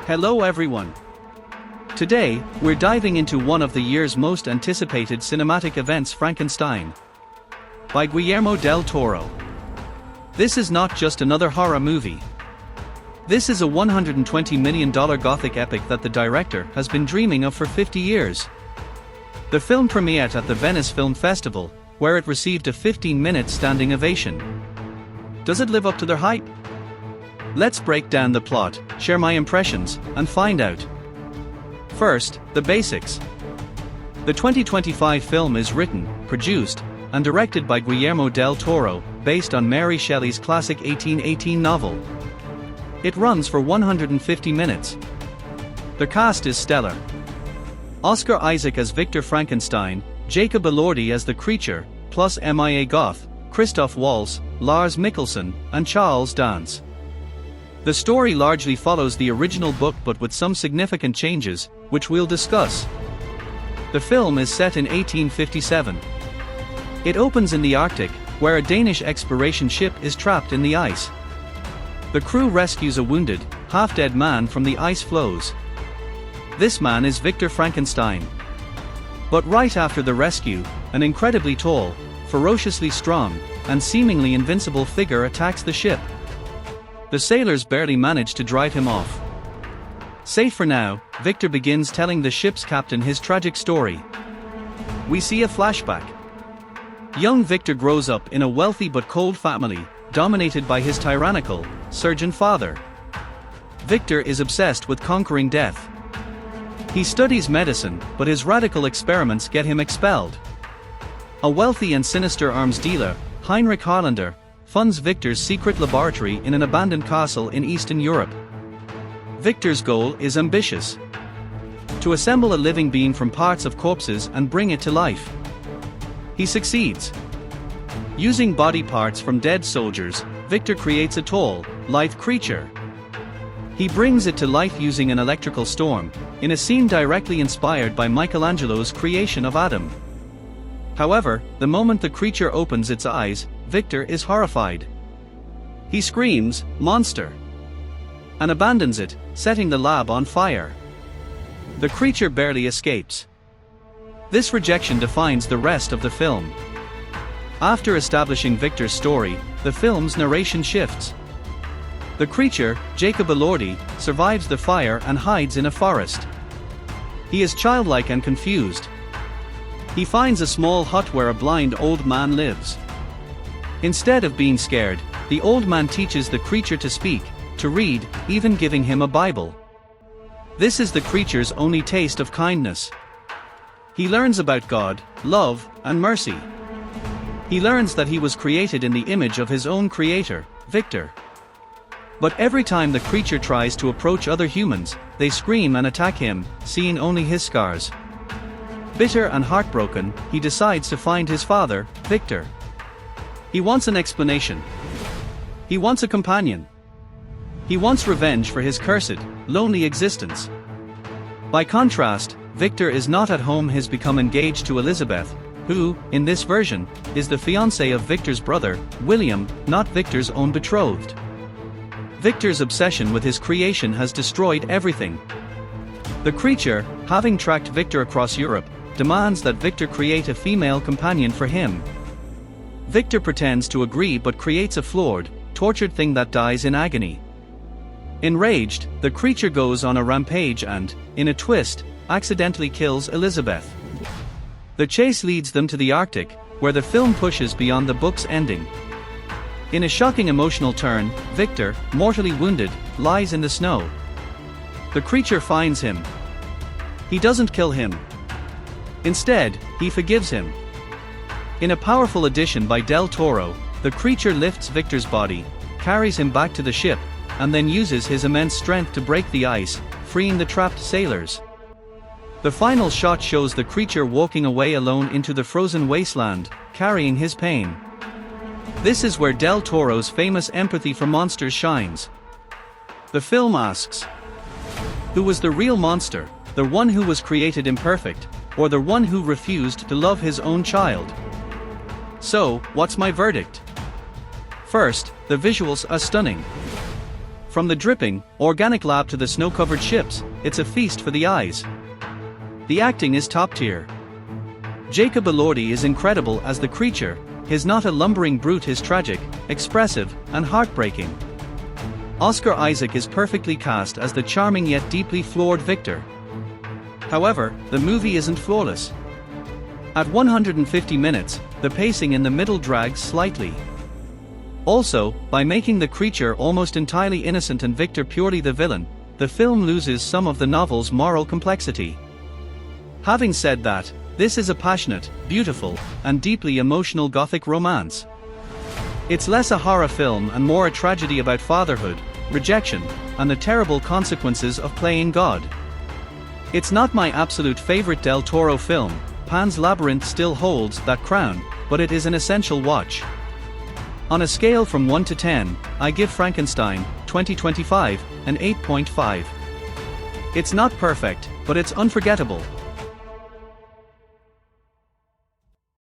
Hello everyone. Today, we're diving into one of the year's most anticipated cinematic events, Frankenstein, by Guillermo del Toro. This is not just another horror movie. This is a $120 million Gothic epic that the director has been dreaming of for 50 years. The film premiered at the Venice Film Festival, where it received a 15-minute standing ovation. Does it live up to their hype? Let's break down the plot, share my impressions, and find out. First, the basics. The 2025 film is written, produced, and directed by Guillermo del Toro, based on Mary Shelley's classic 1818 novel. It runs for 150 minutes. The cast is stellar. Oscar Isaac as Victor Frankenstein, Jacob Elordi as the creature, plus MIA Goth, Christoph Waltz, Lars Mikkelsen, and Charles Dance. The story largely follows the original book but with some significant changes, which we'll discuss. The film is set in 1857. It opens in the Arctic, where a Danish exploration ship is trapped in the ice. The crew rescues a wounded, half-dead man from the ice floes. This man is Victor Frankenstein. But right after the rescue, an incredibly tall, ferociously strong, and seemingly invincible figure attacks the ship. The sailors barely manage to drive him off. Safe for now, Victor begins telling the ship's captain his tragic story. We see a flashback. Young Victor grows up in a wealthy but cold family, dominated by his tyrannical, surgeon father. Victor is obsessed with conquering death. He studies medicine, but his radical experiments get him expelled. A wealthy and sinister arms dealer, Heinrich Harlander, funds Victor's secret laboratory in an abandoned castle in Eastern Europe. Victor's goal is ambitious: to assemble a living being from parts of corpses and bring it to life. He succeeds. Using body parts from dead soldiers, Victor creates a tall, lithe creature. He brings it to life using an electrical storm, in a scene directly inspired by Michelangelo's creation of Adam. However, the moment the creature opens its eyes, Victor is horrified. He screams, "Monster!" and abandons it, setting the lab on fire. The creature barely escapes. This rejection defines the rest of the film. After establishing Victor's story, the film's narration shifts. The creature, Jacob Elordi, survives the fire and hides in a forest. He is childlike and confused. He finds a small hut where a blind old man lives. Instead of being scared, the old man teaches the creature to speak, to read, even giving him a Bible. This is the creature's only taste of kindness. He learns about God, love, and mercy. He learns that he was created in the image of his own creator, Victor. But every time the creature tries to approach other humans, they scream and attack him, seeing only his scars. Bitter and heartbroken, he decides to find his father, Victor. He wants an explanation. He wants a companion. He wants revenge for his cursed, lonely existence. By contrast, Victor is not at home. He's become engaged to Elizabeth, who, in this version, is the fiancée of Victor's brother, William, not Victor's own betrothed. Victor's obsession with his creation has destroyed everything. The creature, having tracked Victor across Europe, demands that Victor create a female companion for him. Victor pretends to agree but creates a flawed, tortured thing that dies in agony. Enraged, the creature goes on a rampage and, in a twist, accidentally kills Elizabeth. The chase leads them to the Arctic, where the film pushes beyond the book's ending. In a shocking emotional turn, Victor, mortally wounded, lies in the snow. The creature finds him. He doesn't kill him. Instead, he forgives him. In a powerful addition by Del Toro, the creature lifts Victor's body, carries him back to the ship, and then uses his immense strength to break the ice, freeing the trapped sailors. The final shot shows the creature walking away alone into the frozen wasteland, carrying his pain. This is where Del Toro's famous empathy for monsters shines. The film asks, who was the real monster, the one who was created imperfect, or the one who refused to love his own child? So, what's my verdict? First, the visuals are stunning. From the dripping, organic lab to the snow-covered ships, it's a feast for the eyes. The acting is top tier. Jacob Elordi is incredible as the creature. He's not a lumbering brute, he's tragic, expressive, and heartbreaking. Oscar Isaac is perfectly cast as the charming yet deeply flawed Victor. However, the movie isn't flawless. At 150 minutes, the pacing in the middle drags slightly. Also, by making the creature almost entirely innocent and Victor purely the villain, the film loses some of the novel's moral complexity. Having said that, this is a passionate, beautiful, and deeply emotional Gothic romance. It's less a horror film and more a tragedy about fatherhood, rejection, and the terrible consequences of playing God. It's not my absolute favorite Del Toro film. Pan's Labyrinth still holds that crown, but it is an essential watch. On a scale from 1 to 10, I give Frankenstein, 2025, an 8.5. It's not perfect, but it's unforgettable.